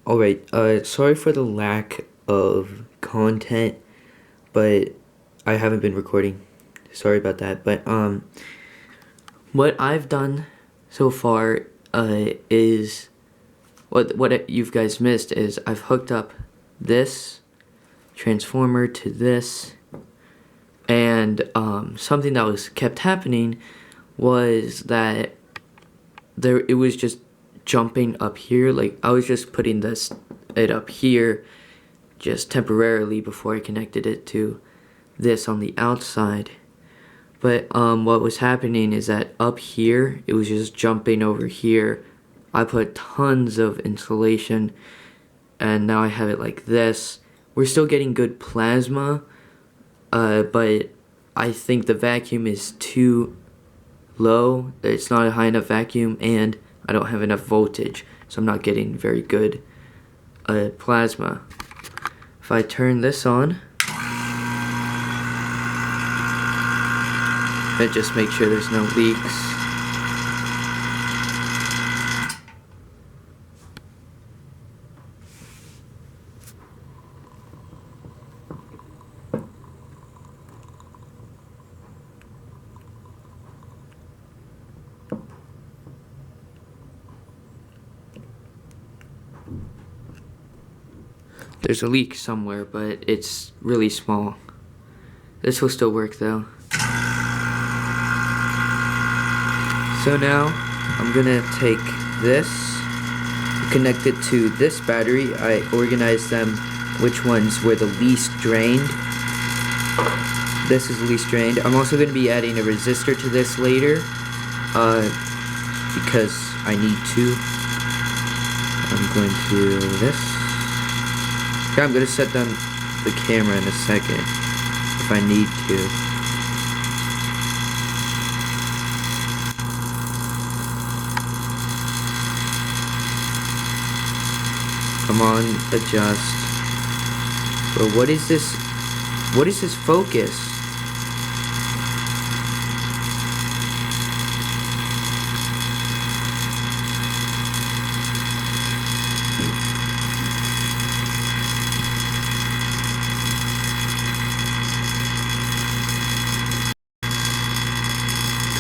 Alright, sorry for the lack of content, but I haven't been recording. Sorry about that. But, what I've done so far, is, what you guys missed is I've hooked up this transformer to this, and, something that was kept happening was that it was just jumping up here. Like, I was just putting it up here just temporarily before I connected it to this on the outside. But what was happening is that up here it was just jumping over here. I put tons of insulation and now I have it like this. We're still getting good plasma, but I think the vacuum is too low. It's not a high enough vacuum, and I don't have enough voltage, so I'm not getting very good plasma. If I turn this on, it just makes sure there's no leaks. There's a leak somewhere, but it's really small. This will still work though. So now I'm gonna take this, connect it to this battery. I organized them which ones were the least drained. This is the least drained. I'm also gonna be adding a resistor to this later, because I need to. I'm going to do this. Okay, I'm gonna set down the camera in a second if I need to. Come on, adjust. But what is this? What is this focus?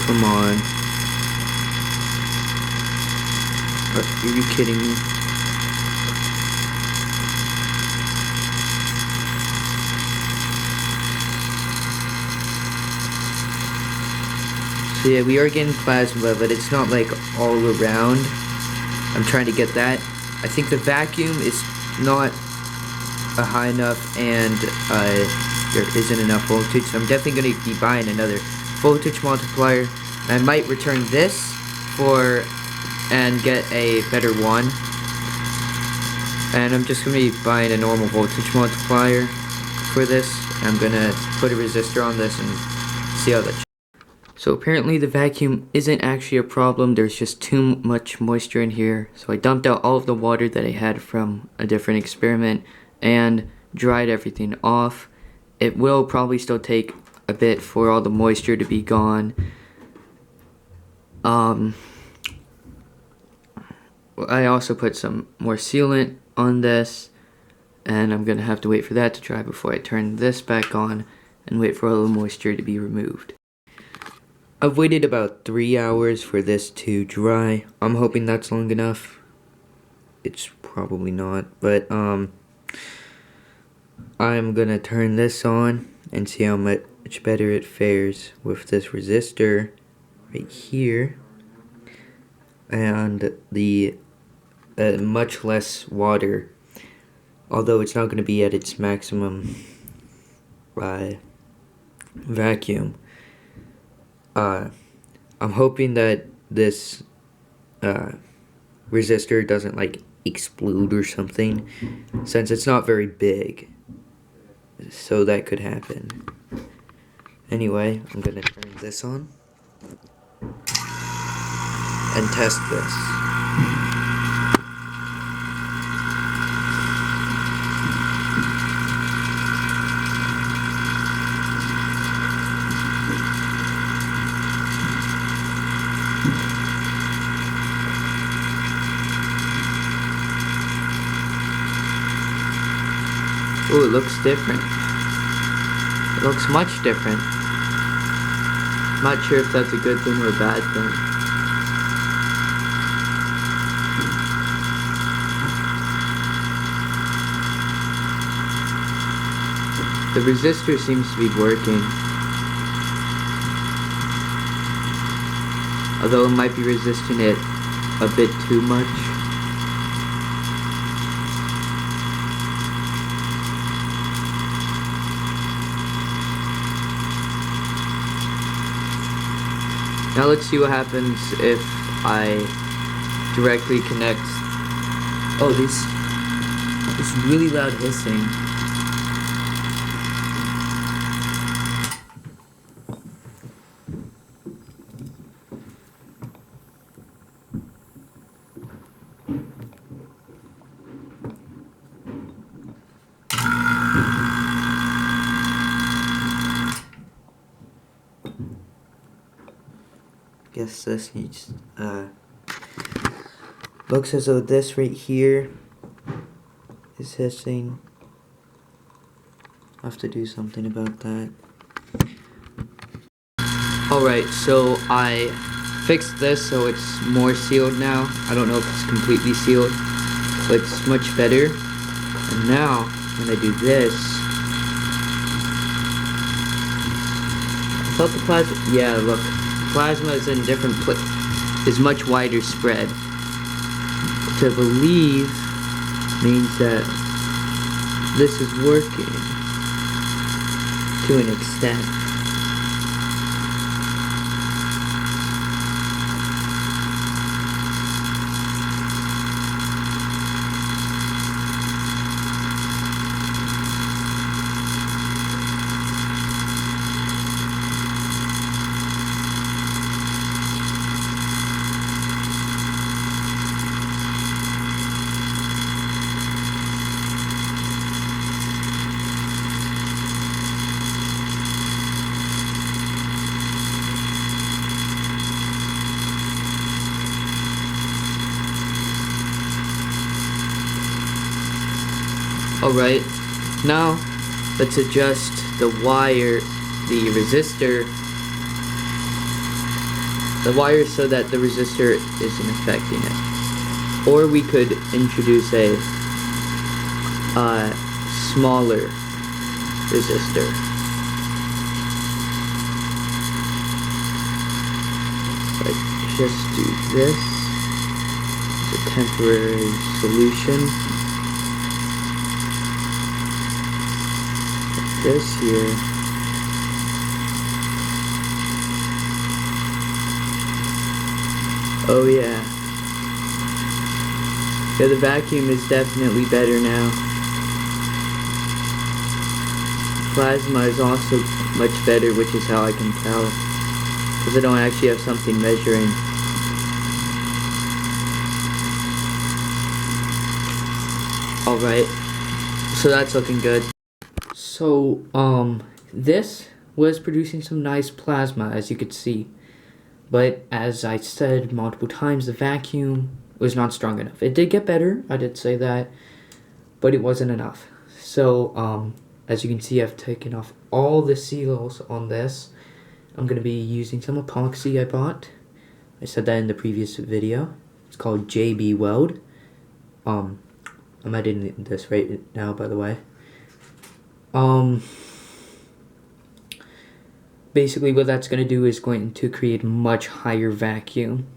Come on. Are you kidding me? So yeah, we are getting plasma, but it's not like all around. I'm trying to get that. I think the vacuum is not high enough, and there isn't enough voltage, so I'm definitely going to be buying another voltage multiplier. I might return this and get a better one, and I'm just going to be buying a normal voltage multiplier for this. I'm going to put a resistor on this and see how that. So apparently the vacuum isn't actually a problem, there's just too much moisture in here. So I dumped out all of the water that I had from a different experiment and dried everything off. It will probably still take a bit for all the moisture to be gone. I also put some more sealant on this, and I'm gonna have to wait for that to dry before I turn this back on and wait for all the moisture to be removed. I've waited about 3 hours for this to dry. I'm hoping that's long enough. It's probably not, but I'm gonna turn this on and see how much better it fares with this resistor right here, and the much less water, although it's not going to be at its maximum vacuum. I'm hoping that this resistor doesn't like explode or something, since it's not very big, so that could happen. Anyway, I'm gonna turn this on and test this. Oh, it looks different. It looks much different. Not sure if that's a good thing or a bad thing. The resistor seems to be working. Although it might be resisting it a bit too much. Now let's see what happens if I directly connect. Oh, this really loud hissing. Guess this needs, looks as though this right here is hissing. I'll have to do something about that. Alright, so I fixed this so it's more sealed now. I don't know if it's completely sealed, but it's much better. And now, when I do this, I thought the plasma, yeah, look. Plasma is in different is much wider spread, which I believe means that this is working to an extent. Alright, now let's adjust the wire, the resistor, so that the resistor isn't affecting it. Or we could introduce a smaller resistor. Let's just do this. It's a temporary solution. This here. Oh yeah. Yeah, the vacuum is definitely better now. Plasma is also much better, which is how I can tell. Because I don't actually have something measuring. Alright. So that's looking good. So, this was producing some nice plasma, as you could see. But, as I said multiple times, the vacuum was not strong enough. It did get better, I did say that, but it wasn't enough. So, as you can see, I've taken off all the seals on this. I'm going to be using some epoxy I bought. I said that in the previous video. It's called JB Weld. I'm editing this right now, by the way. Basically what that's going to do is going to create much higher vacuum.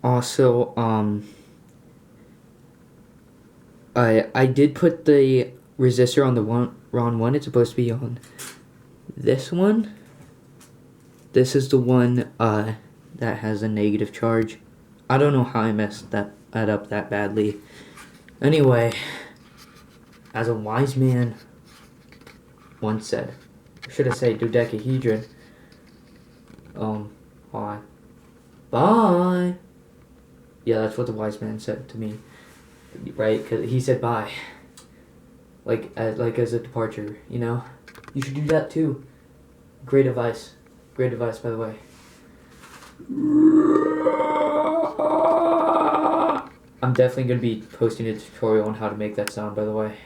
Also, I did put the resistor on the wrong one. It's supposed to be on this one. This is the one, that has a negative charge. I don't know how I messed that up that badly. Anyway, as a wise man once said, or should I say dodecahedron, bye. Bye. Yeah, that's what the wise man said to me, right? Because he said bye. Like as a departure, you know? You should do that too. Great advice. Great advice, by the way. I'm definitely going to be posting a tutorial on how to make that sound, by the way.